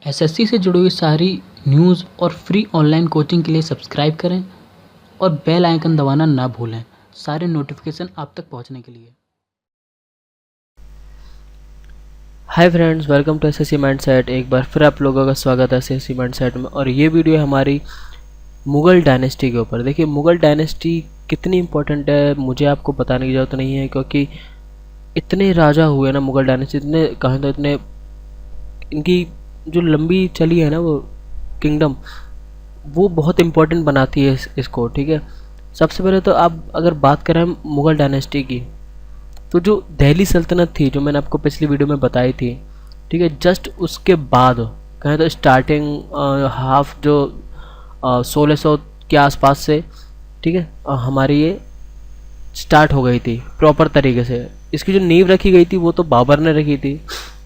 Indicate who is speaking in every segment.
Speaker 1: SSC से जुड़ी हुई सारी न्यूज़ और फ्री ऑनलाइन कोचिंग के लिए सब्सक्राइब करें और बेल आइकन दबाना ना भूलें सारे नोटिफिकेशन आप तक पहुंचने के लिए।
Speaker 2: Hi friends, welcome to SSC mindset. एक बार फिर आप लोगों का स्वागत है एसएससी माइंडसेट में। और ये वीडियो है हमारी मुग़ल डायनेस्टी के ऊपर। देखिए, मुग़ल डायनेस्टी कितनी इंपॉर्टेंट है मुझे आपको बताने की ज़रूरत नहीं है, क्योंकि इतने राजा हुए ना मुग़ल डायनेस्टी, इतने कहें तो इतने इनकी जो लंबी चली है ना वो किंगडम, वो बहुत इम्पोर्टेंट बनाती है इसको। ठीक है, सबसे पहले तो आप अगर बात करें मुग़ल डायनेस्टी की, तो जो दिल्ली सल्तनत थी, जो मैंने आपको पिछली वीडियो में बताई थी, ठीक है, जस्ट उसके बाद कहें तो स्टार्टिंग हाफ जो 1600 के आसपास से, ठीक है, हमारी ये स्टार्ट हो गई थी प्रॉपर तरीके से। इसकी जो नींव रखी गई थी वो तो बाबर ने रखी थी,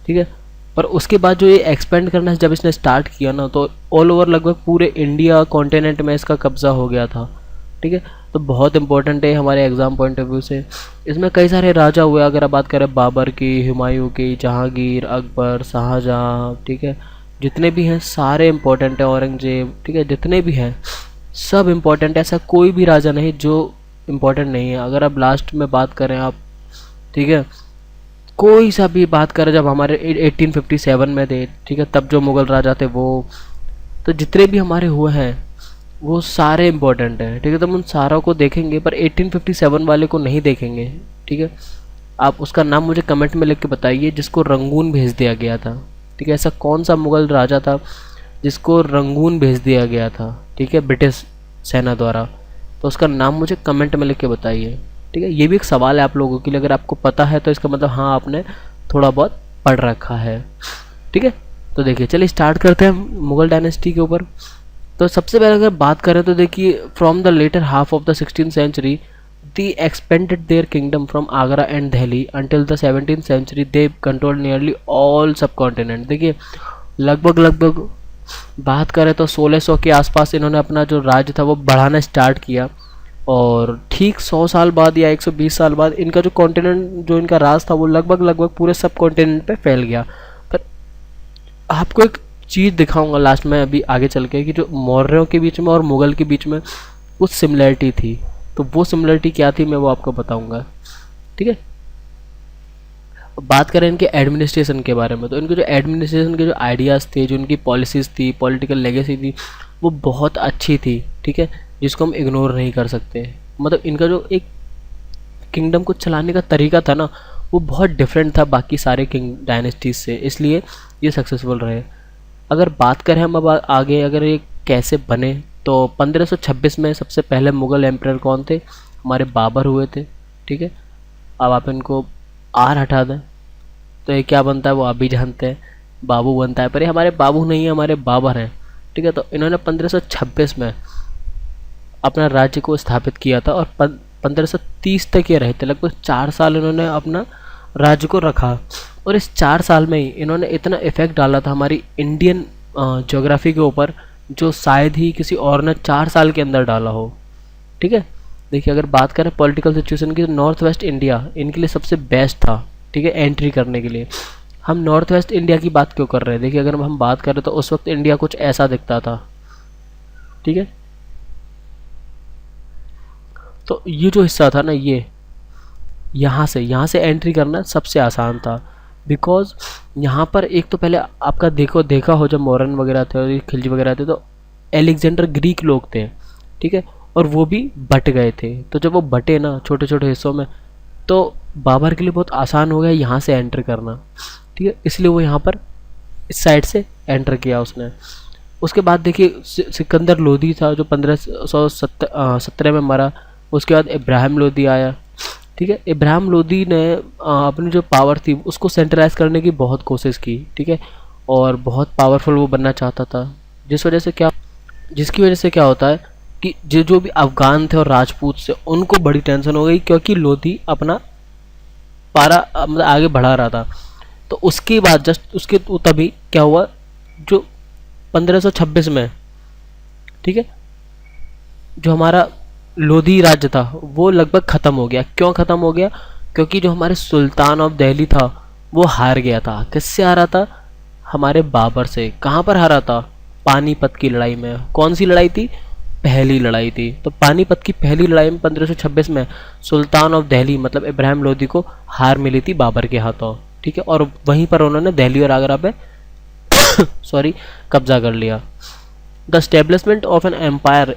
Speaker 2: ठीक है, पर उसके बाद जो ये एक्सपेंड करना जब इसने स्टार्ट किया ना, तो ऑल ओवर लगभग पूरे इंडिया कॉन्टिनेंट में इसका कब्जा हो गया था। ठीक है, तो बहुत इंपॉर्टेंट है हमारे एग्ज़ाम पॉइंट ऑफ व्यू से। इसमें कई सारे राजा हुए, अगर आप बात करें बाबर की, हुमायूं की, जहांगीर, अकबर, शाहजहाँ, ठीक है, जितने भी हैं सारे इंपॉर्टेंट है, औरंगजेब, ठीक है, जितने भी हैं सब इम्पोर्टेंट है। ऐसा कोई भी राजा नहीं जो इम्पोर्टेंट नहीं है। अगर आप लास्ट में बात करें आप, ठीक है, कोई सा भी बात करें, जब हमारे 1857 में थे, ठीक है, तब जो मुग़ल राजा थे वो, तो जितने भी हमारे हुए हैं वो सारे इम्पोर्टेंट हैं। ठीक है, तो हम उन सारों को देखेंगे, पर 1857 वाले को नहीं देखेंगे। ठीक है, आप उसका नाम मुझे कमेंट में लिख के बताइए जिसको रंगून भेज दिया गया था। ठीक है, ऐसा कौन सा मुग़ल राजा था जिसको रंगून भेज दिया गया था, ठीक है, ब्रिटिश सेना द्वारा, तो उसका नाम मुझे कमेंट में लिख के बताइए। ठीक है, ये भी एक सवाल है आप लोगों के लिए। अगर आपको पता है तो इसका मतलब हाँ, आपने थोड़ा बहुत पढ़ रखा है। ठीक है, तो देखिए, चलिए स्टार्ट करते हैं मुग़ल डायनेस्टी के ऊपर। तो सबसे पहले अगर बात करें तो देखिए, from the latter half of the 16th century they expanded their kingdom from Agra and Delhi until the 17th century they controlled nearly all subcontinent। देखिए, लगभग बात करें तो 1600 के आसपास इन्होंने अपना जो राज्य था वो बढ़ाना स्टार्ट किया, और ठीक 100 साल बाद या 120 साल बाद इनका जो कॉन्टिनेंट, जो इनका राज था, वो लगभग पूरे सब कॉन्टिनेंट पे फैल गया। पर आपको एक चीज़ दिखाऊंगा लास्ट में अभी आगे चल के, कि जो मौर्यों के बीच में और मुग़ल के बीच में कुछ सिमिलरिटी थी, तो वो सिमिलरिटी क्या थी मैं वो आपको बताऊंगा। ठीक है, बात करें इनके एडमिनिस्ट्रेशन के बारे में, तो इनके जो एडमिनिस्ट्रेशन के जो आइडियाज़ थे, जो इनकी पॉलिसीज़ थी, पॉलिटिकल लेगेसी थी, वो बहुत अच्छी थी। ठीक है, जिसको हम इग्नोर नहीं कर सकते। मतलब इनका जो एक किंगडम को चलाने का तरीका था ना, वो बहुत डिफरेंट था बाकी सारे किंग डायनेस्टीज से, इसलिए ये सक्सेसफुल रहे। अगर बात करें हम अब आगे, अगर ये कैसे बने, तो 1526 में सबसे पहले मुग़ल एम्परर कौन थे? हमारे बाबर हुए थे। ठीक है, अब आप इनको आर हटा दें तो ये क्या बनता है वो आप भी जानते हैं, बाबू बनता है। पर ये हमारे बाबू नहीं है, हमारे बाबर हैं। ठीक है, तो इन्होंने 1526 में अपना राज्य को स्थापित किया था, और 1530 तक ये रहे थे। लगभग 4 साल इन्होंने अपना राज्य को रखा, और इस 4 साल में ही इन्होंने इतना इफेक्ट डाला था हमारी इंडियन ज्योग्राफी के ऊपर, जो शायद ही किसी और ने 4 साल के अंदर डाला हो। ठीक है, देखिए, अगर बात करें पॉलिटिकल सिचुएशन की, तो नॉर्थ वेस्ट इंडिया इनके लिए सबसे बेस्ट था। ठीक है, एंट्री करने के लिए। हम नॉर्थ वेस्ट इंडिया की बात क्यों कर रहे हैं? देखिए, अगर हम बात करें तो उस वक्त इंडिया कुछ ऐसा दिखता था। ठीक है, तो ये जो हिस्सा था ना, ये यहाँ से एंट्री करना सबसे आसान था, बिकॉज यहाँ पर एक तो पहले आपका देखा हो, जब मौर्यन वगैरह थे और खिलजी वगैरह थे, तो एलेक्जेंडर ग्रीक लोग थे। ठीक है, और वो भी बट गए थे। तो जब वो बटे ना छोटे छोटे हिस्सों में, तो बाबर के लिए बहुत आसान हो गया यहाँ से एंटर करना। ठीक है, इसलिए वो यहाँ पर इस साइड से एंटर किया उसने। उसके बाद देखिए, सिकंदर लोदी था जो 1517 में मरा। उसके बाद इब्राहिम लोदी आया। ठीक है, इब्राहिम लोदी ने अपनी जो पावर थी उसको सेंट्रलाइज करने की बहुत कोशिश की। ठीक है, और बहुत पावरफुल वो बनना चाहता था, जिसकी वजह से क्या होता है कि जो भी अफगान थे और राजपूत से, उनको बड़ी टेंशन हो गई, क्योंकि लोधी अपना पारा मतलब आगे बढ़ा रहा था। तो उसके बाद जस्ट उसके तभी क्या हुआ, जो 1526 में, ठीक है, जो हमारा लोधी राज्य था वो लगभग ख़त्म हो गया। क्यों ख़त्म हो गया? क्योंकि जो हमारे सुल्तान ऑफ दिल्ली था वो हार गया था। किससे हारा था? हमारे बाबर से। कहाँ पर हारा था? पानीपत की लड़ाई में। कौन सी लड़ाई थी? पहली लड़ाई थी। तो पानीपत की पहली लड़ाई में 1526 में सुल्तान ऑफ दिल्ली मतलब इब्राहिम लोदी को हार मिली थी बाबर के हाथों, ठीक है। और वहीं पर उन्होंने दिल्ली और आगरा पे सॉरी कब्जा कर लिया। The establishment of an empire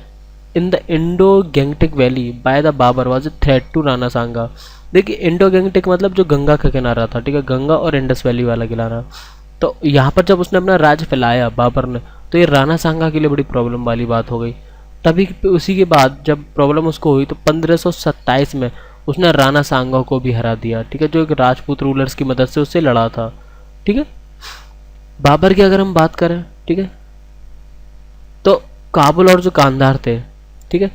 Speaker 2: in the Indo Gangetic valley by the Babur was a threat to Rana Sanga. देखिए इंडो गैंगटिक मतलब जो गंगा का किनारा था, ठीक है, गंगा और इंडस वैली वाला किनारा। तो यहाँ पर जब उसने अपना राज फैलाया बाबर ने, तो ये राणा सांगा के लिए बड़ी प्रॉब्लम वाली बात हो गई। तभी उसी के बाद जब प्रॉब्लम उसको हुई तो 1527 में उसने राणा सांगा को भी हरा दिया, ठीक है, जो एक राजपूत रूलर्स की मदद से उससे लड़ा था, ठीक है। बाबर की अगर हम बात करें, ठीक है, तो काबुल और जो कांधार थे, ठीक है,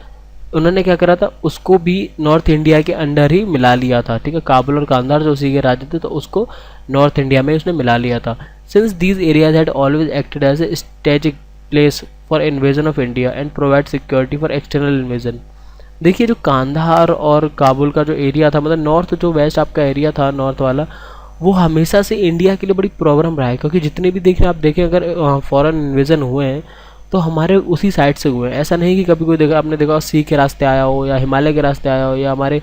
Speaker 2: उन्होंने क्या करा था, उसको भी नॉर्थ इंडिया के अंडर ही मिला लिया था, ठीक है। काबुल और कांधार जो उसी के राज्य थे, तो उसको नॉर्थ इंडिया में उसने मिला लिया था। Since these areas had always acted as a strategic place for invasion of India and provide security for external invasion. देखिए जो कांधार और काबुल का जो एरिया था, मतलब नॉर्थ जो वेस्ट आपका एरिया था नॉर्थ वाला, वो हमेशा से इंडिया के लिए बड़ी प्रॉब्लम रहा है, क्योंकि जितने भी देखें आप देखें अगर फॉरेन इन्वेजन हुए हैं तो हमारे उसी साइड से हुए हैं। ऐसा नहीं कि कभी कोई देखा आपने देखा सी के रास्ते आया हो या हिमालय के रास्ते आया हो या हमारे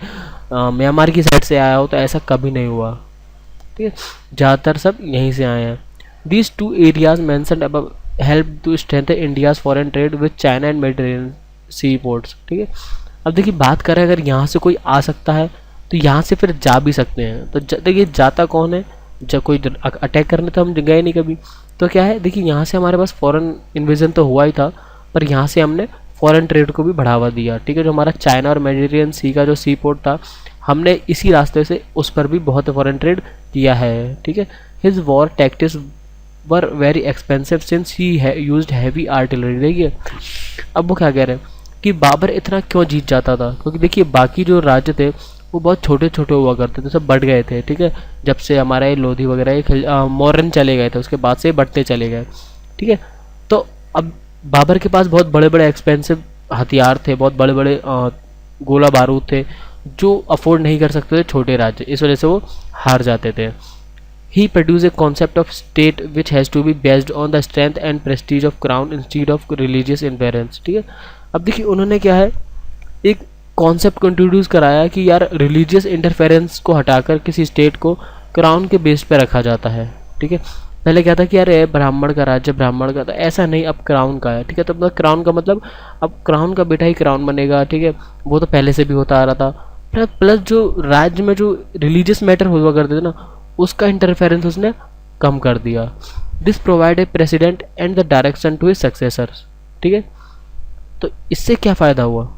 Speaker 2: म्यांमार की साइड से आया हो, तो ऐसा कभी नहीं हुआ, ठीक है। ज़्यादातर सब यहीं से आए हैं। These two areas mentioned above help to strengthen India's foreign trade with China and Mediterranean sea ports, ठीक है। अब देखिए बात करें अगर यहाँ से कोई आ सकता है तो यहाँ से फिर जा भी सकते हैं। तो देखिए जाता कौन है, जब कोई अटैक करने तो हम गए नहीं कभी, तो क्या है, देखिए यहाँ से हमारे पास फॉरेन इन्वेजन तो हुआ ही था, पर यहाँ से हमने फॉरेन ट्रेड को भी बढ़ावा दिया, ठीक है। जो हमारा चाइना और मेडिटेरियन सी का जो सी पोर्ट था, हमने इसी रास्ते से उस पर भी बहुत फॉरेन ट्रेड किया है, ठीक है। His war tactics were very expensive since he used heavy artillery. देखिए अब वो क्या कह रहे हैं कि बाबर इतना क्यों जीत जाता था, क्योंकि देखिए बाकी जो राज्य थे वो बहुत छोटे छोटे हुआ करते थे, सब बढ़ गए थे, ठीक है। जब से हमारा ये लोधी वगैरह मौर्यन चले गए थे, उसके बाद से बढ़ते चले गए, ठीक है। तो अब बाबर के पास बहुत बड़े बड़े एक्सपेंसिव हथियार थे, बहुत बड़े बड़े गोला बारूद थे, जो अफोर्ड नहीं कर सकते थे छोटे राज्य, इस वजह से वो हार जाते थे। He produced a concept of state which has to be based on the strength and prestige of crown instead of religious inference, ठीक है। अब देखिए उन्होंने क्या है, एक कॉन्सेप्ट को इंट्रोड्यूस कराया कि यार रिलीजियस इंटरफेरेंस को हटाकर किसी स्टेट को क्राउन के बेस पे रखा जाता है, ठीक है। पहले क्या था कि यार ब्राह्मण का राज्य ब्राह्मण का, तो ऐसा नहीं, अब क्राउन का है, ठीक है। तो मतलब क्राउन का मतलब अब क्राउन का बेटा ही क्राउन बनेगा, ठीक है। वो तो पहले से भी होता आ रहा था। प्लस जो राज्य में जो रिलीजियस मैटर हुआ करते थे ना, उसका इंटरफेरेंस उसने कम कर दिया। This provide a president and the direction to his successors, ठीक है। तो इससे क्या फ़ायदा हुआ,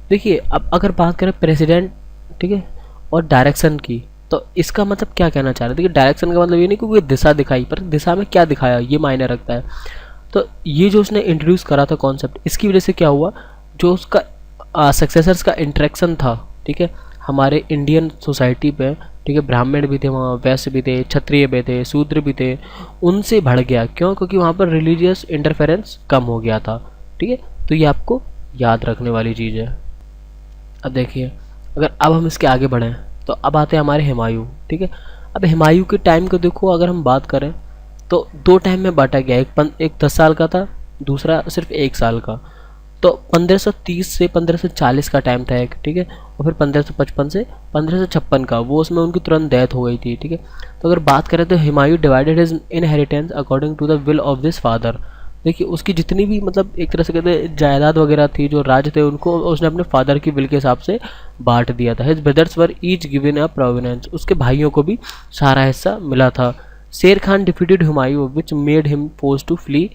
Speaker 2: देखिए अब अगर बात करें प्रेसिडेंट, ठीक है, और डायरेक्शन की, तो इसका मतलब क्या कहना चाह रहे हैं। देखिए डायरेक्शन का मतलब ये नहीं कि कोई दिशा दिखाई, पर दिशा में क्या दिखाया ये मायने रखता है। तो ये जो उसने इंट्रोड्यूस करा था कॉन्सेप्ट, इसकी वजह से क्या हुआ, जो उसका सक्सेसर्स का इंटरेक्शन था, ठीक है, हमारे इंडियन सोसाइटी पे, ठीक है, ब्राह्मण भी थे वहाँ, वैश्य भी थे, क्षत्रिय भी थे, शूद्र भी थे, उनसे बढ़ गया। क्यों? क्योंकि वहाँ पर रिलीजियस इंटरफेरेंस कम हो गया था, ठीक है। तो ये आपको याद रखने वाली चीज़ है। अब देखिए अगर अब हम इसके आगे बढ़ें तो अब आते हैं हमारे हुमायूं, ठीक है। अब हुमायूं के टाइम को देखो, अगर हम बात करें तो दो टाइम में बांटा गया, एक 10 साल का था, दूसरा सिर्फ 1 साल का। तो 1530 से 1540 का टाइम था एक, ठीक है, और फिर 1555 से 1556 का, वो उसमें उनकी तुरंत डेथ हो गई थी, ठीक है। तो अगर बात करें तो Humayun divided his inheritance according to the will of this father. देखिए उसकी जितनी भी मतलब एक तरह से कहते हैं जायदाद वगैरह थी, जो राज थे, उनको उसने अपने फादर की विल के हिसाब से बांट दिया था। His brothers were each given a province, उसके भाइयों को भी सारा हिस्सा मिला था। Sher Khan defeated Humayun which made him force to flee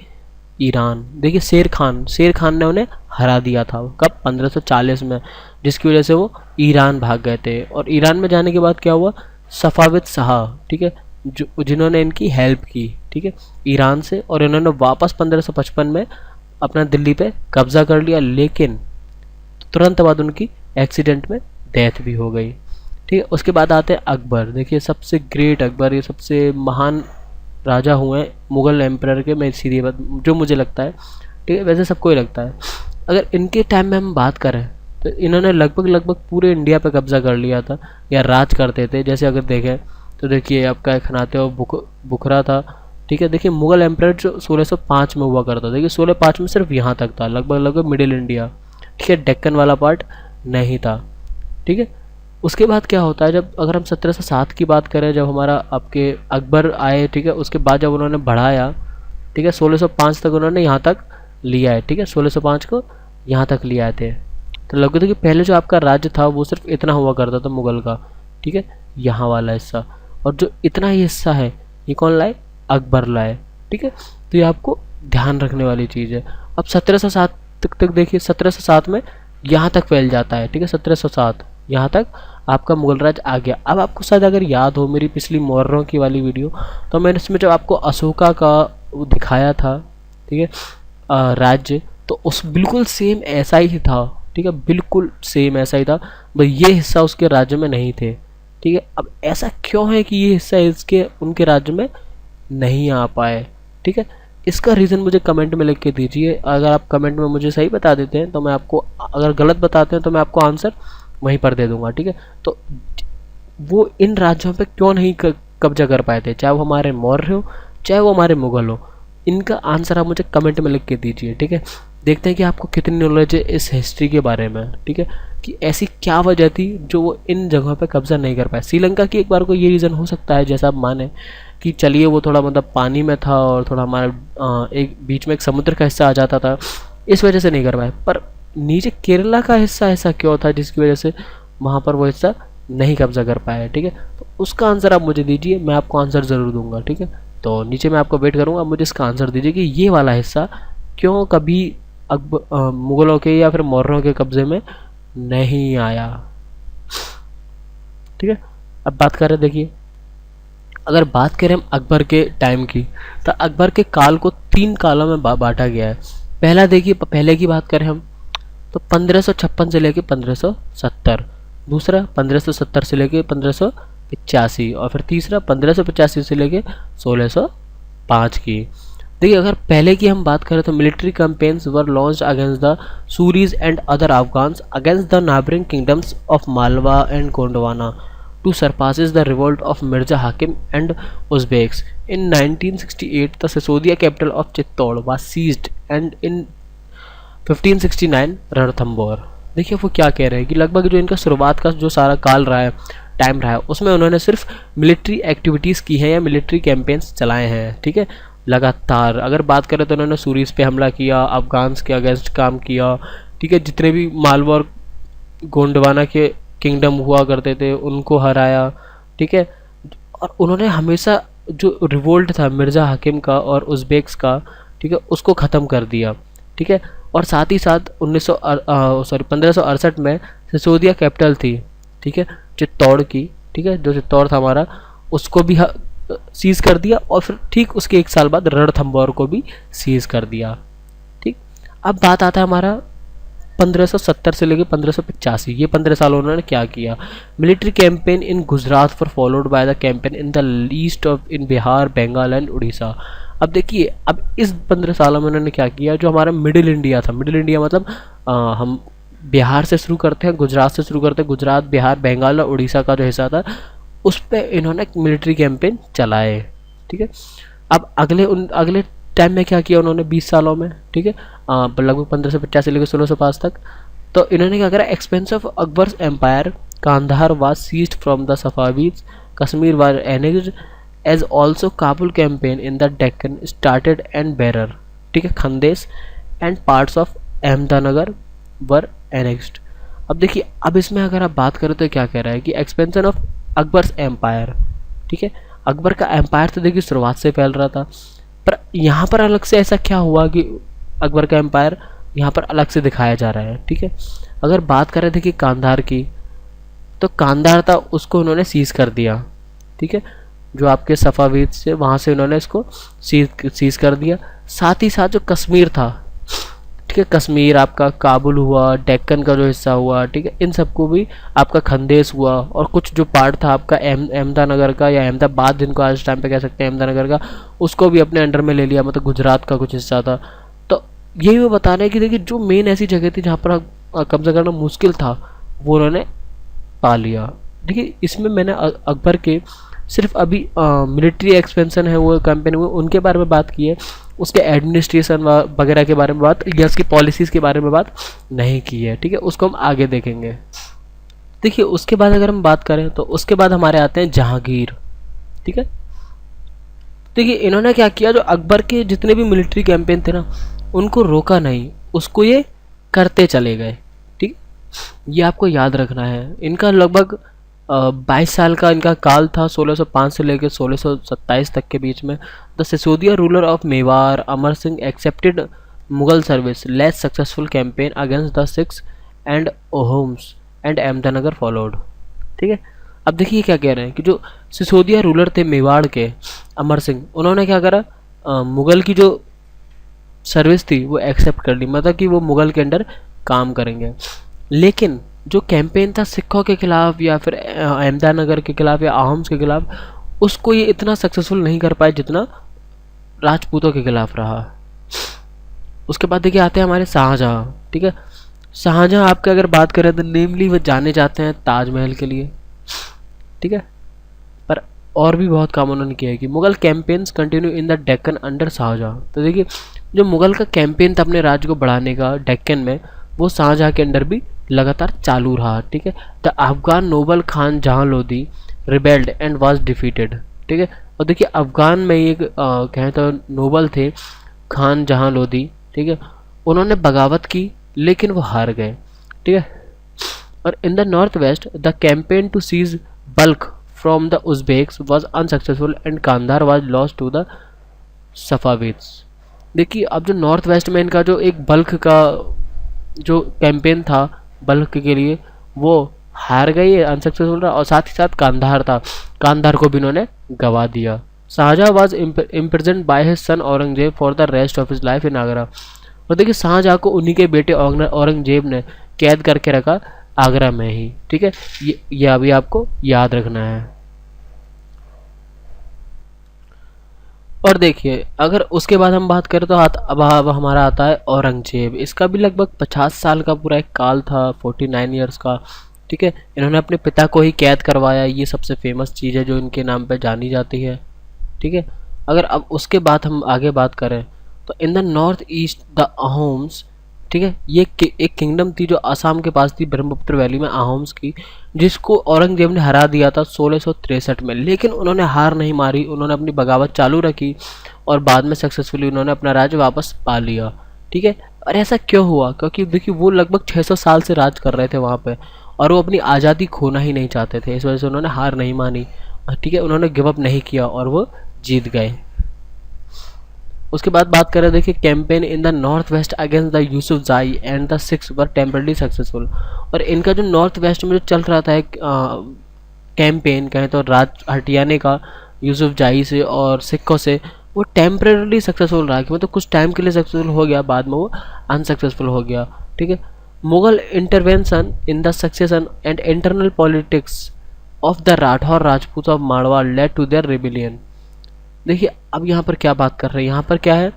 Speaker 2: Iran. देखिए शेर खान ने उन्हें हरा दिया था, कब? 1540 में, जिसकी वजह से वो ईरान भाग गए थे। और ईरान में जाने के बाद क्या हुआ, सफाविद शाह, ठीक है, जिन्होंने इनकी हेल्प की, ठीक है, ईरान से, और इन्होंने वापस 1555 में अपना दिल्ली पे कब्जा कर लिया। लेकिन तुरंत बाद उनकी एक्सीडेंट में डेथ भी हो गई, ठीक है। उसके बाद आते हैं अकबर। देखिए सबसे ग्रेट अकबर, ये सबसे महान राजा हुए मुग़ल एम्परर के, मैं सीधी बात जो मुझे लगता है, ठीक है, वैसे सबको ही लगता है। अगर इनके टाइम में हम बात करें तो इन्होंने लगभग पूरे इंडिया पे कब्जा कर लिया था या राज करते थे। जैसे अगर देखें तो देखिए आपका एक खनाते बुखरा था, ठीक है। देखिए मुगल एम्पायर जो 1605 में हुआ करता था, देखिए 1605 में सिर्फ यहाँ तक था, लगभग लगभग मिडिल इंडिया, ठीक है, डेक्कन वाला पार्ट नहीं था, ठीक है। उसके बाद क्या होता है, जब अगर हम 1707 की बात करें, जब हमारा आपके अकबर आए, ठीक है, उसके बाद जब उन्होंने बढ़ाया, ठीक है, 1605 तक उन्होंने यहाँ तक लिया है, ठीक है, 1605 को यहाँ तक ले आए थे। तो लगता है कि पहले जो आपका राज्य था वो सिर्फ इतना हुआ करता था मुगल का, ठीक है, यहाँ वाला हिस्सा, और जो इतना ही हिस्सा है ये कौन लाए, अकबर लाए, ठीक है। तो ये आपको ध्यान रखने वाली चीज़ है। अब 1707 तक देखिए, 1707 में यहाँ तक फैल जाता है, ठीक है, 1707 यहाँ तक आपका मुगल राज आ गया। अब आपको शायद अगर याद हो मेरी पिछली मौर्यों की वाली वीडियो, तो मैंने इसमें जब आपको अशोका का वो दिखाया था, ठीक है, राज्य, तो उस बिल्कुल सेम ऐसा ही था, ठीक है, बिल्कुल सेम ऐसा ही था, बस ये हिस्सा उसके राज्य में नहीं थे, ठीक है। अब ऐसा क्यों है कि ये हिस्सा इसके उनके राज्य में नहीं आ पाए, ठीक है, इसका रीज़न मुझे कमेंट में लिख के दीजिए। अगर आप कमेंट में मुझे सही बता देते हैं तो मैं आपको, अगर गलत बताते हैं तो मैं आपको आंसर वहीं पर दे दूंगा, ठीक है। तो वो इन राज्यों पे क्यों नहीं कब्जा कर पाए थे, चाहे वो हमारे मौर्य हो चाहे वो हमारे मुगल हो, इनका आंसर आप मुझे कमेंट में लिख के दीजिए, ठीक है। देखते हैं कि आपको कितनी नॉलेज है इस हिस्ट्री के बारे में, ठीक है, कि ऐसी क्या वजह थी जो वो इन जगहों पे कब्जा नहीं कर पाए। श्रीलंका की एक बार को ये रीज़न हो सकता है, जैसा आप माने कि चलिए वो थोड़ा मतलब पानी में था और थोड़ा हमारा एक बीच में एक समुद्र का हिस्सा आ जाता था, इस वजह से नहीं कर पाए। पर नीचे केरला का हिस्सा ऐसा क्यों था जिसकी वजह से वहाँ पर वो हिस्सा नहीं कब्जा कर पाया, ठीक है। तो उसका आंसर आप मुझे दीजिए, मैं आपको आंसर ज़रूर दूंगा, ठीक है। तो नीचे मैं आपको वेट करूँगा, आप मुझे इसका आंसर दीजिए कि ये वाला हिस्सा क्यों कभी मुगलों के या फिर मौर्यों के कब्जे में नहीं आया, ठीक है। अब बात करें, देखिए अगर बात करें हम अकबर के टाइम की, तो अकबर के काल को 3 कालों में बांटा गया है। पहला देखिए, पहले की बात करें हम तो 1556 से लेके 1570, दूसरा 1570 से लेके 1585, और फिर तीसरा 1585 से लेके 1605 की। देखिए अगर पहले की हम बात करें तो military campaigns were launched against the Suri's and other Afghans against the neighbouring kingdoms of Malwa and Gondwana to surpasses the revolt of Mirza Hakim and Uzbeks. In 1968, the Sisodia capital of Chittor was seized, and in 1569 Ranthambore. देखिए वो क्या कह रहे हैं कि लगभग जो इनका शुरुआत का जो सारा काल रहा है, टाइम रहा है, उसमें उन्होंने सिर्फ मिलिट्री एक्टिविटीज़ की हैं या मिलिट्री कैंपेन्स चलाए हैं, ठीक है, लगातार। अगर बात करें तो उन्होंने सूरीज पे हमला किया, अफगान्स के अगेंस्ट काम किया, ठीक है, जितने भी मालवा और गोंडवाना के किंगडम हुआ करते थे उनको हराया, ठीक है। और उन्होंने हमेशा जो रिवोल्ट था मिर्ज़ा हाकिम का और उज़्बेक्स का, ठीक है, उसको ख़त्म कर दिया, ठीक है। और साथ ही साथ 1568 में सिसोदिया कैपिटल थी, ठीक है, चित्तौड़ की, ठीक है, जो चित्तौड़ था हमारा, उसको भी सीज़ कर दिया, और फिर ठीक उसके 1 साल बाद रणथंबोर को भी सीज़ कर दिया, ठीक। अब बात आता है हमारा 1570 से लेकर 1585, ये 15 साल उन्होंने क्या किया। Military campaign in Gujarat for followed by the campaign in the east of in Bihar, Bengal and Orissa. अब देखिए अब इस 15 सालों में उन्होंने क्या किया, जो हमारा मिडिल इंडिया था, मिडिल इंडिया मतलब हम बिहार से शुरू करते हैं, गुजरात से शुरू करते हैं, गुजरात, बिहार, बंगाल और उड़ीसा का जो हिस्सा था उस पर इन्होंने मिलिट्री कैंपेन चलाए, ठीक है। अब अगले टाइम में क्या किया उन्होंने 20 सालों में, ठीक है, लगभग 1550 से लेकर 1605 तक। तो इन्होंने क्या करा, expense of Akbar's empire, Kandahar was seized from the Safavids, Kashmir was annexed, as also Kabul campaign in the Deccan started and Berar, ठीक है, Khandesh and parts of Ahmadnagar were annexed. अब देखिए अब इसमें अगर आप बात करें तो क्या कह रहा है कि एक्सपेंशन ऑफ अकबर्स एम्पायर, ठीक है, अकबर का एम्पायर तो देखिए शुरुआत से फैल रहा था, पर यहाँ पर अलग से ऐसा क्या हुआ कि अकबर का एम्पायर यहाँ पर अलग से दिखाया जा रहा है, ठीक है। अगर बात करें देखिए कांधार की, तो कांधार था उसको उन्होंने सीज कर दिया, ठीक है, जो आपके सफावीद से वहाँ से उन्होंने इसको सीज कर दिया। साथ ही साथ जो कश्मीर था, ठीक है, कश्मीर आपका काबुल हुआ, डेक्कन का जो हिस्सा हुआ, ठीक है, इन सबको भी आपका खंदेश हुआ, और कुछ जो पार्ट था आपका अहमदानगर का या अहमदाबाद जिनको आज टाइम पे कह सकते हैं अहमदानगर का, उसको भी अपने अंडर में ले लिया, मतलब गुजरात का कुछ हिस्सा था। तो यही वो बता रहे हैं कि देखिए जो मेन ऐसी जगह थी जहाँ पर कब्जा करना मुश्किल था वो उन्होंने पा लिया। देखिए इसमें मैंने अकबर के सिर्फ अभी मिलिट्री एक्सपेंशन है वो कैंपेन हुए उनके बारे में बात की है, उसके एडमिनिस्ट्रेशन वगैरह के बारे में बात या उसकी पॉलिसीज़ के बारे में बात नहीं की है। ठीक है, उसको हम आगे देखेंगे। देखिए उसके बाद अगर हम बात करें तो उसके बाद हमारे आते हैं जहांगीर। ठीक है, देखिए इन्होंने क्या किया, जो अकबर के जितने भी मिलिट्री कैंपेन थे ना उनको रोका नहीं, उसको ये करते चले गए। ठीक, ये आपको याद रखना है। इनका लगभग 22 साल का इनका काल था, 1605 से लेकर 1627 तक के बीच में। The Sisodia ruler of Mewar Amar Singh accepted Mughal service less successful campaign against the six and Ohm's and Ahmednagar followed. ठीक है, अब देखिए क्या कह रहे हैं कि जो सिसोदिया रूलर थे मेवाड़ के अमर सिंह, उन्होंने क्या करा, मुगल की जो सर्विस थी वो एक्सेप्ट कर ली, मतलब कि वो मुगल के अंडर काम करेंगे। लेकिन जो कैंपेन था सिखों के खिलाफ या फिर अहमदनगर के खिलाफ या आहोम्स के खिलाफ, उसको ये इतना सक्सेसफुल नहीं कर पाए जितना राजपूतों के खिलाफ रहा। उसके बाद देखिए आते हैं हमारे शाहजहाँ। ठीक है, शाहजहाँ आपके अगर बात करें तो नेमली वो जाने जाते हैं ताजमहल के लिए। ठीक है, पर और भी बहुत काम उन्होंने किया है कि Mughal campaigns continue in the Deccan under Shahjahan. तो देखिए जो मुगल का कैंपेन था अपने राज्य को बढ़ाने का डेक्कन में, वो शाहजहाँ के अंडर भी लगातार चालू रहा। ठीक है, द अफगान नोबल खान जहाँ Lodhi rebelled and was defeated. ठीक है, और देखिए अफगान में एक कहें तो नोबल थे खान जहाँ लोधी। ठीक है, उन्होंने बगावत की लेकिन वो हार गए। ठीक है, और in the north west the campaign to seize Balkh from the Uzbeks was unsuccessful and Kandahar was lost to the Safavids. देखिए अब जो नॉर्थ वेस्ट में इनका जो एक बल्क का जो कैंपेन था बल्क के लिए, वो हार गई, अनसक्सेसफुल रहा, और साथ ही साथ कांधार था, कांधार को भी इन्होंने गवा दिया। Shahjahan was imprisoned by his son Aurangzeb for the rest of his life in Agra. और देखिए शाहजहाँ को उन्हीं के बेटे औरंगजेब ने कैद करके रखा आगरा में ही। ठीक है, ये अभी आपको याद रखना है। और देखिए अगर उसके बाद हम बात करें तो अब हमारा आता है औरंगजेब। इसका भी लगभग 50 साल का पूरा एक काल था, 49 ईयर्स का। ठीक है, इन्होंने अपने पिता को ही कैद करवाया, ये सबसे फेमस चीज़ है जो इनके नाम पे जानी जाती है। ठीक है, अगर अब उसके बाद हम आगे बात करें तो इन the north east the Ahoms. ठीक है, ये एक किंगडम थी जो असम के पास थी, ब्रह्मपुत्र वैली में, अहोम्स की, जिसको औरंगजेब ने हरा दिया था 1663 में। लेकिन उन्होंने हार नहीं मारी, उन्होंने अपनी बगावत चालू रखी और बाद में सक्सेसफुली उन्होंने अपना राज्य वापस पा लिया। ठीक है, और ऐसा क्यों हुआ, क्योंकि देखिए वो लगभग 600 साल से राज कर रहे थे वहाँ पे और वो अपनी आज़ादी खोना ही नहीं चाहते थे, इस वजह से उन्होंने हार नहीं मानी। ठीक है, उन्होंने गिव अप नहीं किया और वो जीत गए। उसके बाद बात करें, देखिए campaign in the north west against the Yusufzai and the Sikhs were temporarily successful. और इनका जो नॉर्थ वेस्ट में जो चल रहा था एक कैंपेन कहें तो राज हटियाने का यूसुफ जाई से और सिखों से, वो टेम्परली सक्सेसफुल रहा कि मतलब कुछ टाइम के लिए सक्सेसफुल हो गया, बाद में वो अनसक्सेसफुल हो गया। ठीक है, Mughal intervention in the succession and internal politics of the Rathore Rajput of Marwar led to their rebellion. देखिए अब यहाँ पर क्या बात कर रहे हैं, यहाँ पर क्या है,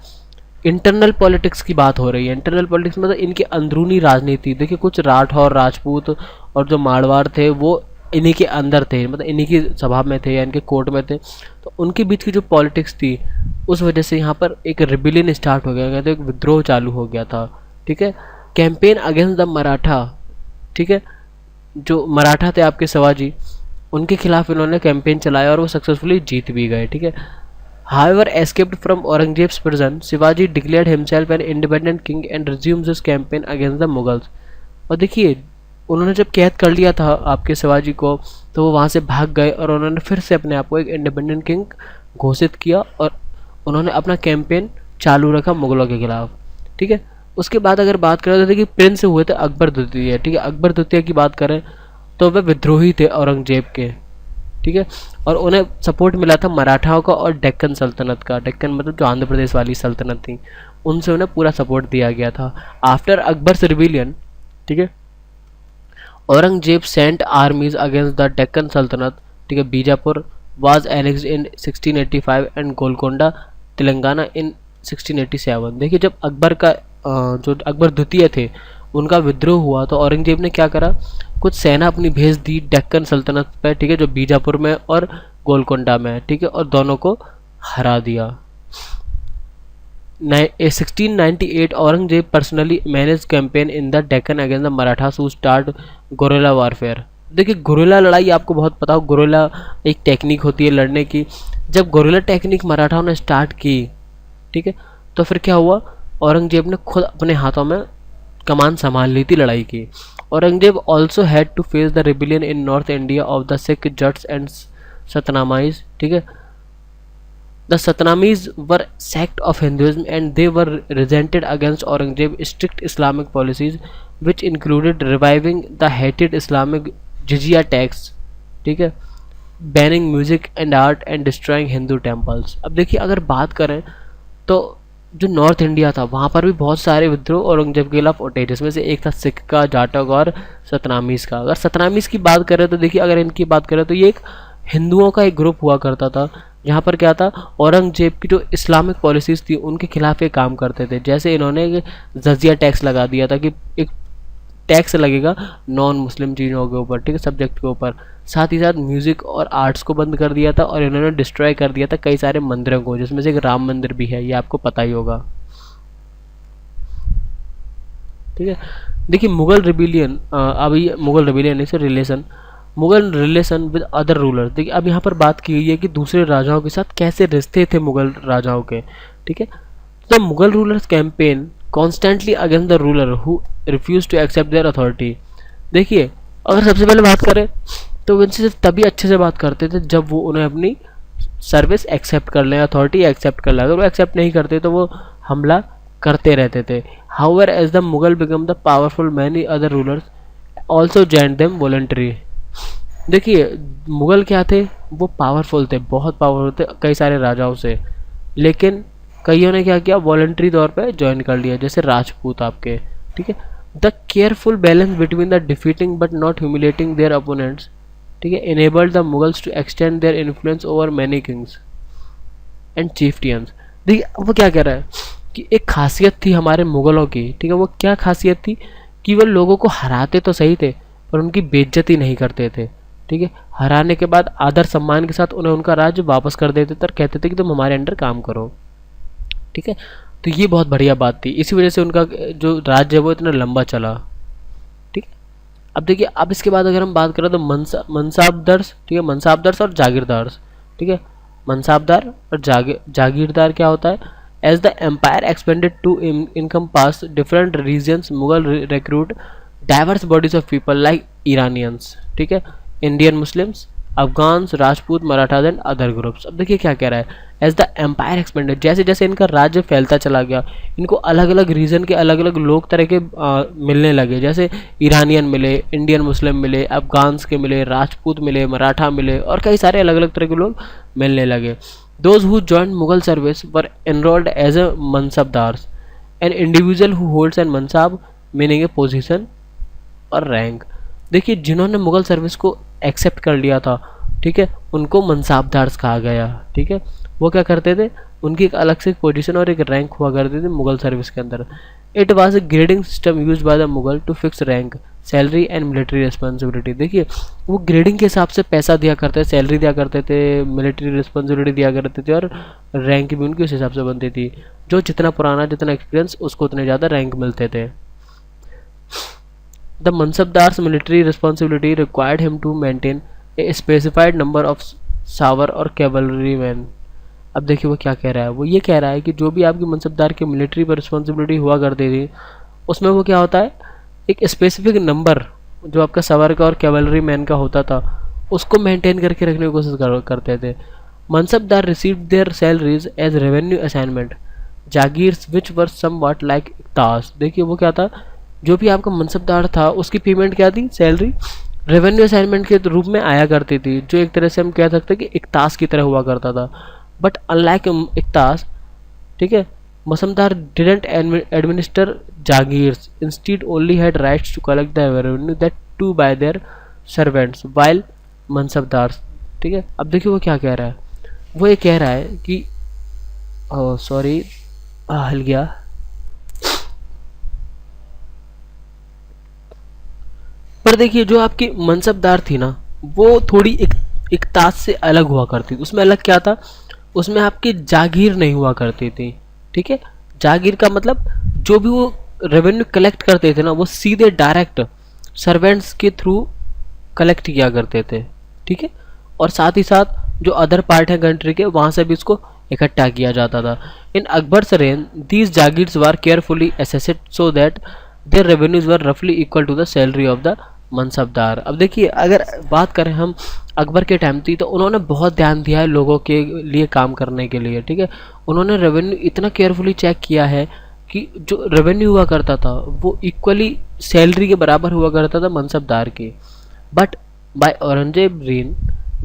Speaker 2: इंटरनल पॉलिटिक्स की बात हो रही है। इंटरनल पॉलिटिक्स मतलब इनकी अंदरूनी राजनीति। देखिए कुछ राठौर राजपूत और जो मारवाड़ थे वो इन्हीं के अंदर थे, मतलब इन्हीं की सभा में थे या इनके कोर्ट में थे, तो उनके बीच की जो पॉलिटिक्स थी उस वजह से यहाँ पर एक रिबिलियन स्टार्ट हो गया, कहते हैं एक विद्रोह चालू हो गया था। ठीक है, कैंपेन अगेंस्ट द मराठा। ठीक है, जो मराठा थे आपके शिवाजी, उनके खिलाफ इन्होंने कैंपेन चलाया और वो सक्सेसफुली जीत भी गए। ठीक है, however escaped from Aurangzeb's prison, Shivaji declared himself an independent king and resumed his campaign against the Mughals। और देखिए उन्होंने जब कैद कर लिया था आपके शिवाजी को तो वो वहाँ से भाग गए और उन्होंने फिर से अपने आप को एक इंडिपेंडेंट किंग घोषित किया और उन्होंने अपना कैंपेन चालू रखा मुगलों के खिलाफ। ठीक है, उसके बाद अगर बात करें तो देखिए प्रिंस हुए थे अकबर द्वितीय। ठीक है, अकबर द्वितीय की बात करें तो वे विद्रोही थे औरंगजेब के। ठीक है, और उन्हें सपोर्ट मिला था मराठाओं का और डेक्कन सल्तनत का। डेक्कन मतलब जो आंध्र प्रदेश वाली सल्तनत थी, उनसे उन्हें पूरा सपोर्ट दिया गया था। आफ्टर अकबर्स रिबिलियन, ठीक है, Aurangzeb sent armies against the Deccan sultanate. ठीक है, Bijapur was annexed in 1685 and Golconda Telangana in 1687। देखिए जब अकबर का जो अकबर द्वितीय थे उनका विद्रोह हुआ तो औरंगजेब ने क्या करा, कुछ सेना अपनी भेज दी डेक्कन सल्तनत पे, ठीक है, जो बीजापुर में और गोलकोंडा में है, ठीक है, और दोनों को हरा दिया। 1698 Aurangzeb personally manage campaign in the Deccan against the Marathas who start gorilla warfare. देखिए गोरिल्ला लड़ाई आपको बहुत पता हो, गोरिल्ला एक टेक्निक होती है लड़ने की। जब गोरिल्ला टेक्निक मराठाओं ने स्टार्ट की, ठीक है, तो फिर क्या हुआ, औरंगजेब ने खुद अपने हाथों में कमान संभाल ली थी लड़ाई की। Aurangzeb also had to face the rebellion in north India of the Sikh Jats and Satnamis, ठीक है। The Satnamis were sect of Hinduism and they were resented against Aurangzeb's strict Islamic policies, which included reviving the hated Islamic jizya tax, ठीक है, banning music and art and destroying Hindu temples. अब देखिए अगर बात करें तो जो नॉर्थ इंडिया था वहाँ पर भी बहुत सारे विद्रोह औरंगजेब के खिलाफ उठे, जिसमें से एक था सिख का, जाटक और सतनामीज का। अगर सतनामीज की बात करें तो देखिए, अगर इनकी बात करें तो ये एक हिंदुओं का एक ग्रुप हुआ करता था, जहाँ पर क्या था, औरंगजेब की जो इस्लामिक पॉलिसीज़ थी उनके खिलाफ ये काम करते थे। जैसे इन्होंने जजिया टैक्स लगा दिया था कि एक टैक्स लगेगा नॉन मुस्लिम चीज़ों के ऊपर, ठीक है, सब्जेक्ट के ऊपर। साथ ही साथ म्यूज़िक और आर्ट्स को बंद कर दिया था और इन्होंने डिस्ट्रॉय कर दिया था कई सारे मंदिरों को, जिसमें से एक राम मंदिर भी है, ये आपको पता ही होगा, ठीक है। देखिए मुगल रिबिलियन, अभी मुगल रिबिलियन नहीं, relation, Mughal relation with other rulers. देखिए अब यहाँ पर बात की गई है कि दूसरे राजाओं के साथ कैसे रिश्ते थे मुगल राजाओं के, ठीक है। The Mughal rulers campaign constantly against the ruler who refuse to accept their authority. देखिए अगर सबसे पहले बात करें तो वो इनसे सिर्फ तभी अच्छे से बात करते थे जब वो उन्हें अपनी सर्विस एक्सेप्ट कर लें, अथॉरिटी एक्सेप्ट कर लें। अगर वो एक्सेप्ट नहीं करते तो वो हमला करते रहते थे। However as the Mughal become the powerful many other rulers also joined them voluntary. देखिए मुगल क्या थे, वो पावरफुल थे, बहुत पावरफुल थे कई सारे राजाओं से, लेकिन कईयों ने क्या किया, वॉलंटरी तौर पे ज्वाइन कर लिया, जैसे राजपूत आपके, ठीक है। The careful balance between the defeating but not humiliating their opponents, ठीक है, enabled the Mughals to extend their influence over many kings and chieftains। देखिए अब वो क्या कह रहा है कि एक खासियत थी हमारे मुगलों की, ठीक है, वो क्या खासियत थी कि वो लोगों को हराते तो सही थे पर उनकी बेइज्जती नहीं करते थे, ठीक है। हराने के बाद आदर सम्मान के साथ उन्हें उनका राज्य वापस कर देते थे और कहते थे कि तुम हमारे अंडर काम करो, ठीक है। तो ये बहुत बढ़िया बात थी, इसी वजह से उनका जो राज्य है वो इतना लंबा चला, ठीक है। अब देखिए अब इसके बाद अगर हम बात करें तो मनसाबदार्स, ठीक है, मनसाबदार्स और जागीरदार्स, ठीक है। मनसाबदार और जागीरदार क्या होता है, as the empire expanded to encompass different regions Mughal recruit diverse bodies of people like Iranians, ठीक है, Indian Muslims, Afghans, Rajput, Marathas and other groups. अब देखिए क्या कह रहा है, एज द एम्पायर एक्सपेंडेड, जैसे जैसे इनका राज्य फैलता चला गया, इनको अलग अलग रीजन के अलग अलग लोग तरह के मिलने लगे, जैसे ईरानियन मिले, इंडियन मुस्लिम मिले, अफगान्स के मिले, राजपूत मिले, मराठा मिले और कई सारे अलग अलग तरह के लोग मिलने लगे। Those who joined Mughal service were enrolled as a mansabdars, an individual who holds a mansab meaning a position or rank. देखिए जिन्होंने मुगल सर्विस को एक्सेप्ट कर लिया था, ठीक है, उनको मनसाबदार्स कहा गया, ठीक है। वो क्या करते थे, उनकी एक अलग से पोजीशन और एक रैंक हुआ करती थी मुगल सर्विस के अंदर। It was a grading system used by the Mughal to fix rank, salary and military responsibility. देखिए वो ग्रेडिंग के हिसाब से पैसा दिया करते थे, सैलरी दिया करते थे, मिलिट्री रिस्पॉन्सिबिलिटी दिया करते थे और रैंक भी उनकी उस हिसाब से बनती थी। जो जितना पुराना, जितना एक्सपीरियंस, उसको उतने ज़्यादा रैंक मिलते थे। The Mansabdar's military responsibility required him to maintain a specified number of सावर और कैवलरीमैन। अब देखिए वो क्या कह रहा है, वो ये कह रहा है कि जो भी आपकी मनसबदार की मिलिट्री पर रिस्पॉन्सिबिलिटी हुआ करती थी उसमें वो क्या होता है, एक स्पेसिफिक नंबर जो आपका सवार का और कैवलरी मैन का होता था उसको मेंटेन करके रखने की कोशिश करते थे। Mansabdar received their salaries as revenue assignment jagirs which were somewhat like iqtas. देखिए वो क्या था, जो भी आपका मनसबदार था उसकी पेमेंट क्या थी, सैलरी रेवेन्यू असाइनमेंट के रूप में आया करती थी, जो एक तरह से हम कह सकते हैं कि इक्तास की तरह हुआ करता था। बट अनलाइक इक्तास, ठीक है, mansabdar didn't administer jagirs, instead only had rights to collect the revenue that too by their servants while mansabdar, ठीक है। अब देखिए वो क्या कह रहा है, वो ये कह रहा है कि सॉरी हिल गया, पर देखिए जो आपकी मनसबदार थी ना, वो थोड़ी एक ताज से अलग हुआ करती थी। उसमें अलग क्या था, उसमें आपकी जागीर नहीं हुआ करती थी, ठीक है। जागीर का मतलब जो भी वो रेवेन्यू कलेक्ट करते थे ना, वो सीधे डायरेक्ट सर्वेंट्स के थ्रू कलेक्ट किया करते थे, ठीक है। और साथ ही साथ जो अदर पार्ट है कंट्री के, वहाँ से भी इसको इकट्ठा किया जाता था। In Akbar's reign these jagirs were carefully assessed so that their revenues were रफली equal to the salary of the mansabdar. अब देखिए अगर बात करें हम अकबर के टाइम थी, तो उन्होंने बहुत ध्यान दिया है लोगों के लिए काम करने के लिए, ठीक है। उन्होंने रेवेन्यू इतना केयरफुली चेक किया है कि जो रेवेन्यू हुआ करता था वो इक्वली सैलरी के बराबर हुआ करता था मनसबदार की। But by Aurangzeb reign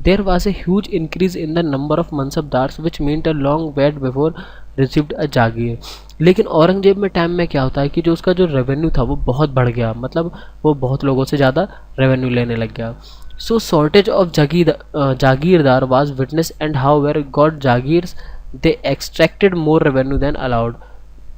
Speaker 2: there was a huge increase in the number of mansabdars which meant a long wait before received a जागीर। लेकिन औरंगजेब में टाइम में क्या होता है कि जो उसका जो रेवेन्यू था वो बहुत बढ़ गया, मतलब वो बहुत लोगों से ज़्यादा रेवेन्यू लेने लग गया। So shortage of jagirdar was witness and how were got jagirs they extracted more revenue than allowed.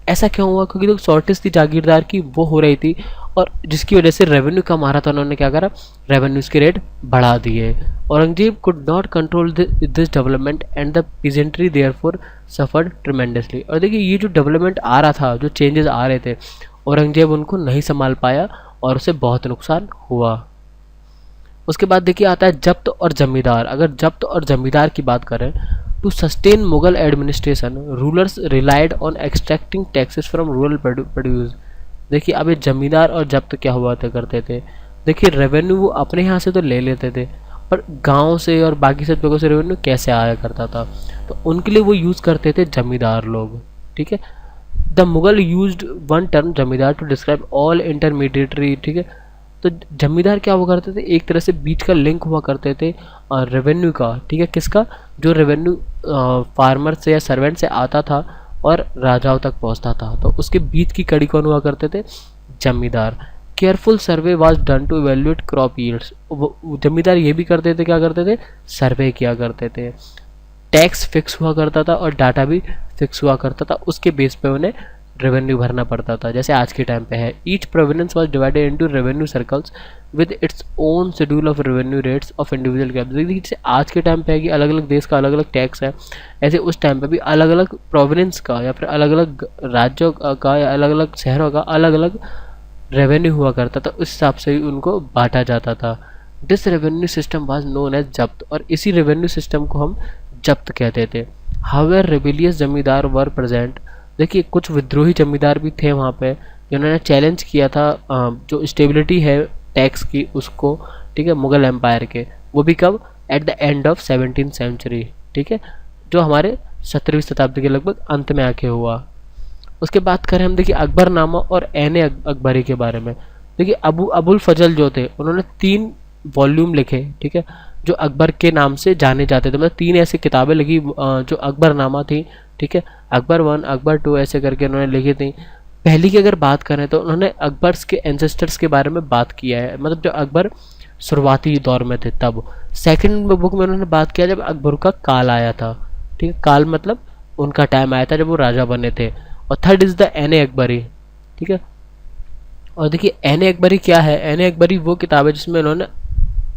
Speaker 2: ऐसा क्यों हुआ, क्योंकि जो शॉर्टेज थी जागीरदार की वो हो रही थी, और जिसकी वजह से रेवेन्यू कम आ रहा था, उन्होंने क्या करा, रेवेन्यूज के रेट बढ़ा दिए। Aurangzeb could not control this development and the peasantry therefore suffered tremendously. और देखिए ये जो डेवलपमेंट आ रहा था, जो चेंजेस आ रहे थे, औरंगजेब उनको नहीं संभाल पाया और उसे बहुत नुकसान हुआ। उसके बाद देखिए आता है जब्त और जमींदार। अगर जब्त और जमींदार की बात करें, to sustain Mughal administration rulers relied on extracting taxes from rural produce. देखिए अब ये जमींदार और जब्त क्या हुआ करते थे, देखिए रेवेन्यू वो अपने यहाँ से तो ले लेते थे, पर गांव से और बाकी सब जगहों से रेवेन्यू कैसे आया करता था, तो उनके लिए वो यूज़ करते थे जमींदार लोग, ठीक है। The Mughal used one term जमींदार टू डिस्क्राइब ऑल इंटरमीडिएटरी, ठीक है। तो जमींदार क्या हुआ करते थे, एक तरह से बीच का लिंक हुआ करते थे रेवेन्यू का, ठीक है। किसका, जो रेवेन्यू फार्मर से या सर्वेंट से आता था और राजाओं तक पहुंचता था, तो उसके बीच की कड़ी कौन हुआ करते थे, जमींदार। Careful survey was done to evaluate crop yields. जमींदार ये भी करते थे, क्या करते थे, सर्वे किया करते थे। टैक्स फिक्स हुआ करता था और डाटा भी फिक्स हुआ करता था, उसके बेस पे उन्हें रेवेन्यू भरना पड़ता था, जैसे आज के टाइम पे है। Each provenance was divided into revenue circles with its own schedule of revenue rates of individual capital. जैसे आज के टाइम पे है कि अलग अलग देश का अलग अलग टैक्स है, ऐसे उस टाइम पे भी अलग अलग प्रोविनेंस का या फिर अलग अलग राज्यों का या अलग अलग शहरों का अलग अलग रेवेन्यू हुआ करता था, उस हिसाब से ही उनको बांटा जाता था। This revenue system was known as zabt, और इसी रेवेन्यू सिस्टम को हम जब्त कहते थे। हाउएवर रेबेलियस जमींदार वर प्रेजेंट। देखिए कुछ विद्रोही जमींदार भी थे वहाँ पे, जिन्होंने चैलेंज किया था जो स्टेबिलिटी है टैक्स की उसको, ठीक है, मुगल एम्पायर के। वो भी कब, at the end of 17th century, ठीक है, जो हमारे 17वीं शताब्दी के लगभग अंत में आके हुआ। उसके बात करें हम, देखिए अकबरनामा और ऐने अकबरी के बारे में। देखिए अबुल फजल जो थे, उन्होंने 3 वॉल्यूम लिखे, ठीक है, जो अकबर के नाम से जाने जाते थे। मतलब 3 ऐसी किताबें लिखी जो अकबरनामा थी, ठीक है, अकबर 1 अकबर 2 ऐसे करके उन्होंने लिखी थी। पहली की अगर बात करें तो उन्होंने अकबर्स के एंसेस्टर्स के बारे में बात किया है, मतलब जो अकबर शुरुआती दौर में थे तब। सेकंड बुक में उन्होंने बात किया जब अकबर का काल आया था, ठीक है, काल मतलब उनका टाइम आया था जब वो राजा बने थे। और थर्ड इज़ द ऐने अकबरी, ठीक है। और देखिए ऐने अकबरी क्या है, ऐने अकबरी वो किताब है जिसमें उन्होंने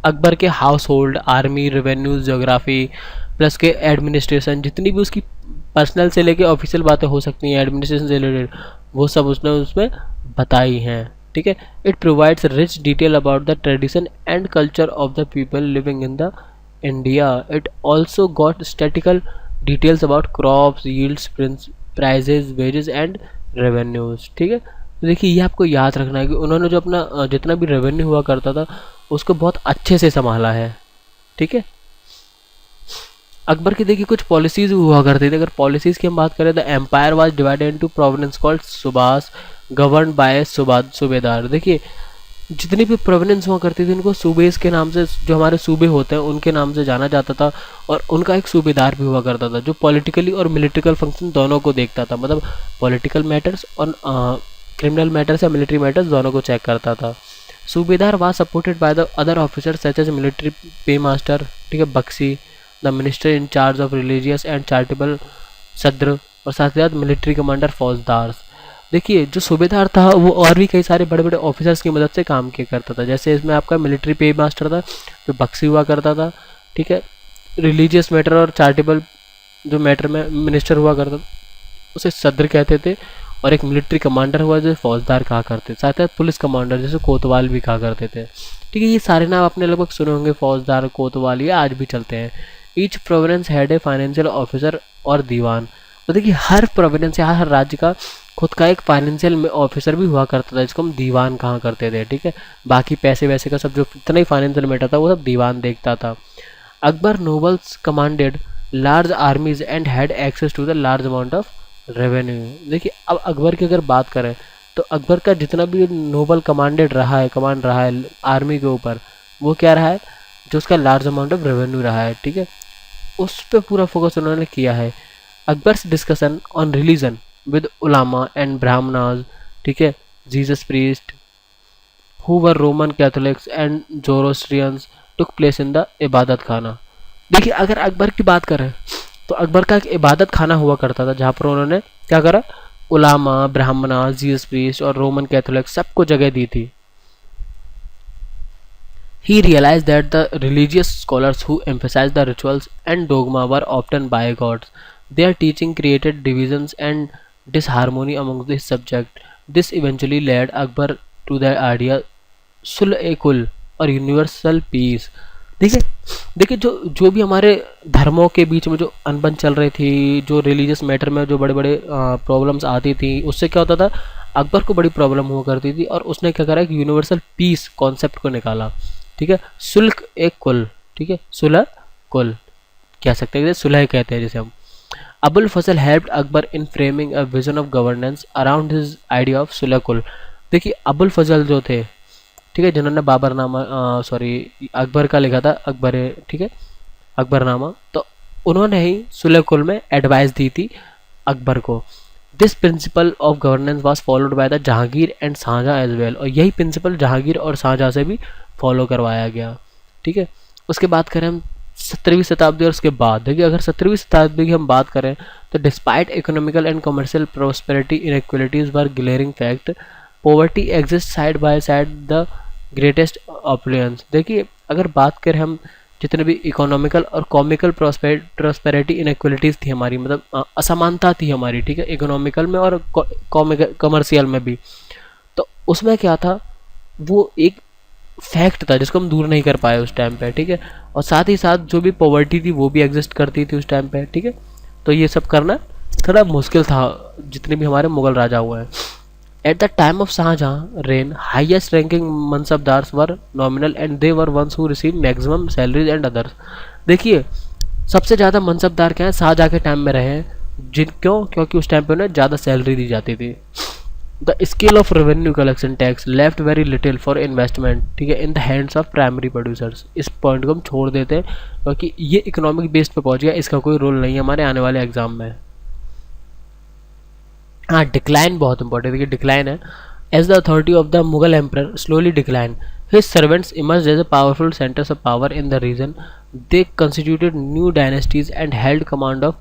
Speaker 2: अकबर के house hold, army, revenues, geography plus के एडमिनिस्ट्रेशन, जितनी भी उसकी पर्सनल से लेके ऑफिशियल बातें हो सकती हैं एडमिनिस्ट्रेशन से रिलेटेड, वो सब उसने उसमें बताई हैं, ठीक है। It provides rich detail about the tradition and culture of the people living in the India. It also got statical details about crops, yields, prices, wages and revenues, ठीक है। तो देखिए ये आपको याद रखना है कि उन्होंने जो अपना जितना भी रेवेन्यू हुआ करता था उसको बहुत अच्छे से संभाला है, ठीक है। अकबर की देखिए कुछ पॉलिसीज हुआ करती थी। अगर पॉलिसीज की हम बात करें तो empire was divided into provinces called subas govern by subedar. देखिए जितनी भी प्रोविनेंस हुआ करती थी उनको सूबेस के नाम से, जो हमारे सूबे होते हैं उनके नाम से जाना जाता था, और उनका एक सूबेदार भी हुआ करता था जो पॉलिटिकली और मिलिट्रिकल फंक्शन दोनों को देखता था, मतलब पॉलिटिकल मैटर्स और क्रिमिनल मैटर्स या मिलिट्री मैटर्स दोनों को चेक करता था। Subedar was supported by the other officer such as military paymaster, ठीक है, bakhshi, the minister in charge of religious and charitable sadr, और साथ ही साथ मिलिट्री कमांडर फौजदार। देखिए जो सूबेदार था वो और भी कई सारे बड़े बड़े ऑफिसर्स की मदद से काम किया करता था। जैसे इसमें आपका मिलिट्री पे मास्टर था जो बक्सी हुआ करता था, ठीक है। रिलीजियस मैटर और चैरिटेबल जो मैटर में मिनिस्टर हुआ करता था उसे सदर कहते थे, और एक मिलिट्री कमांडर हुआ जो फौजदार कहा करते थे, साथ ही पुलिस कमांडर जैसे कोतवाल भी कहा करते थे, ठीक है। ये सारे नाम आपने लगभग सुने होंगे, फौजदार, कोतवाल, ये आज भी चलते हैं। Each Providence had a financial officer और दीवान। तो देखिए हर प्रोविडेंस या हर राज्य का खुद का एक फाइनेंशियल ऑफिसर भी हुआ करता था जिसको हम दीवान कहा करते थे, ठीक है। बाकी पैसे वैसे का सब जो इतना ही फाइनेंशियल मैटर था वो सब दीवान देखता था। Akbar nobles commanded large armies and had access to the large amount of revenue. देखिए अब अकबर की अगर बात करें तो अकबर का जितना भी नोबल कमांड रहा है आर्मी के ऊपर, वो क्या रहा है, जो उसका लार्ज अमाउंट ऑफ रेवेन्यू रहा है, ठीक है, उस पर पूरा फोकस उन्होंने किया है। Akbar's discussion on religion with ulama and Brahmanas, ठीक है, Jesus priest who were Roman Catholics and Zoroastrians took place in the Ibadat Khana. देखिए अगर अकबर की बात करें तो अकबर का एक इबादत खाना हुआ करता था जहाँ पर उन्होंने क्या करा, उलामा, ब्राह्मणा, जीसस प्रीस्ट और रोमन कैथोलिक सबको जगह दी थी। He realized that the religious scholars who emphasized the rituals and dogma were often bigots. Their teaching created divisions and disharmony among the subject. This eventually led Akbar to the idea सुल-ए-कुल और universal peace. देखिए देखिए जो जो भी हमारे धर्मों के बीच में जो अनबन चल रही थी, जो रिलीजियस मैटर में जो बड़े बड़े प्रॉब्लम्स आती थी, उससे क्या होता था, अकबर को बड़ी प्रॉब्लम हुआ करती थी और उसने क्या करा, एक यूनिवर्सल पीस कॉन्सेप्ट को निकाला, ठीक है। सुल्क एक कुल, ठीक है, सुलह कुल कह सकते हैं, सुलह कहते हैं जिसे हम। Abul Fazl helped Akbar in framing a vision of governance around his idea of sulh kul. देखिए अबुल फजल जो थे, ठीक है, जिन्होंने बाबरनामा अकबर का लिखा था, अकबर, ठीक है, अकबरनामा, तो उन्होंने ही सुलह कुल में एडवाइस दी थी अकबर को। This principle of governance was followed by the Jahangir and Shahjahan as well, और यही प्रिंसिपल जहांगीर और शाहजहां से भी फॉलो करवाया गया, ठीक है। उसके बात करें हम 17वीं शताब्दी और उसके बाद, देखिए अगर 17वीं शताब्दी की हम बात करें तो despite economical and commercial prosperity inequalities were glaring fact, poverty exist side by side the greatest opulence. देखिए अगर बात करें हम जितने भी इकोनॉमिकल और कॉमिकल प्रोस्पेरिटी इनइक्वालिटीज़ थी हमारी, मतलब असमानता थी हमारी, ठीक है, इकोनॉमिकल में और कमर्शियल में भी, तो उसमें क्या था, वो एक फैक्ट था जिसको हम दूर नहीं कर पाए उस टाइम पे, ठीक है। और साथ ही साथ जो भी पॉवर्टी थी वो भी एग्जिस्ट करती थी उस टाइम पे, ठीक है। तो ये सब करना थोड़ा मुश्किल था जितने भी हमारे मुगल राजा हुए हैं। At the time of Shahjahan reign, highest ranking mansabdars were nominal and they were ones who received maximum salaries and others. देखिए सबसे ज़्यादा मनसबदार क्या है, शाहजहाँ के टाइम में रहे हैं, क्योंकि उस टाइम पे उन्हें ज़्यादा सैलरी दी जाती थी। The scale of revenue collection tax left very little for investment, ठीक है, in the hands of primary producers. इस पॉइंट को हम छोड़ देते हैं क्योंकि ये इकोनॉमिक बेस पे पहुंच गया, इसका कोई रोल नहीं है हमारे आने वाले एग्जाम में। हाँ, डिक्लाइन बहुत इंपॉर्टेंट है, देखिए डिक्लाइन है। As the authority of the Mughal emperor slowly decline, his servants emerge as a powerful centers of power in the region, they constituted new dynasties and held command of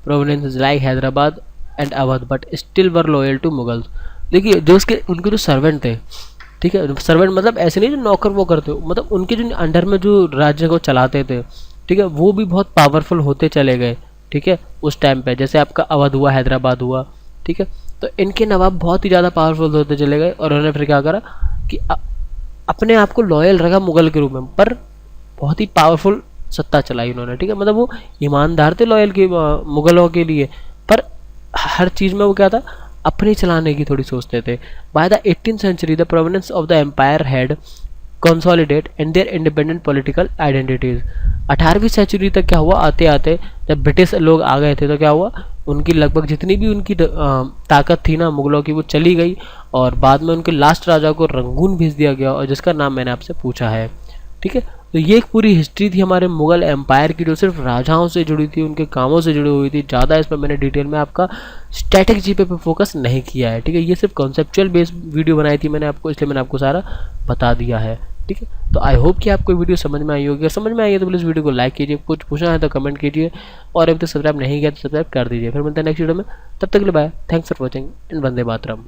Speaker 2: provinces like Hyderabad and Awadh, but still were loyal to Mughals. देखिए जो उनके जो servant थे, ठीक है, servant मतलब ऐसे नहीं जो नौकर वो करते हो, मतलब उनके जो अंडर में जो राज्य को चलाते थे, ठीक है, वो भी बहुत पावरफुल होते चले गए, ठीक है, उस टाइम पे। जैसे आपका अवध हुआ, हैदराबाद हुआ, ठीक है, तो इनके नवाब बहुत ही ज़्यादा पावरफुल होते चले गए और उन्होंने फिर क्या करा कि अपने आप को लॉयल रखा मुगल के रूप में, पर बहुत ही पावरफुल सत्ता चलाई उन्होंने, ठीक है, मतलब वो ईमानदार थे लॉयल के मुगलों के लिए, पर हर चीज़ में वो क्या था, अपने चलाने की थोड़ी सोचते थे। By the 18th century the provinces of the empire had consolidate and their independent political identities. 18वीं सेंचुरी तक क्या हुआ, आते आते जब ब्रिटिश लोग आ गए थे तो क्या हुआ, उनकी लगभग जितनी भी उनकी ताकत थी ना मुगलों की, वो चली गई और बाद में उनके लास्ट राजा को रंगून भेज दिया गया और जिसका नाम मैंने आपसे पूछा है, ठीक है। तो ये एक पूरी हिस्ट्री थी हमारे मुगल एम्पायर की जो सिर्फ राजाओं से जुड़ी थी, उनके कामों से जुड़ी हुई थी। ज़्यादा इस पर मैंने डिटेल में आपका स्ट्रैटेजी पे फोकस नहीं किया है, ठीक है, ये सिर्फ कॉन्सेप्चुअल बेस्ड वीडियो बनाई थी मैंने आपको, इसलिए मैंने आपको सारा बता दिया है, ठीक है। तो आई होप कि आपको वीडियो समझ में आई होगी। अगर समझ में आई है तो प्लीज़ वीडियो को लाइक कीजिए, कुछ पूछना है तो कमेंट कीजिए, और अभी तक सब्सक्राइब नहीं किया तो सब्सक्राइब कर दीजिए। फिर मिलते हैं नेक्स्ट वीडियो में, तब तक के लिए bye, thanks for watching and Vande Mataram.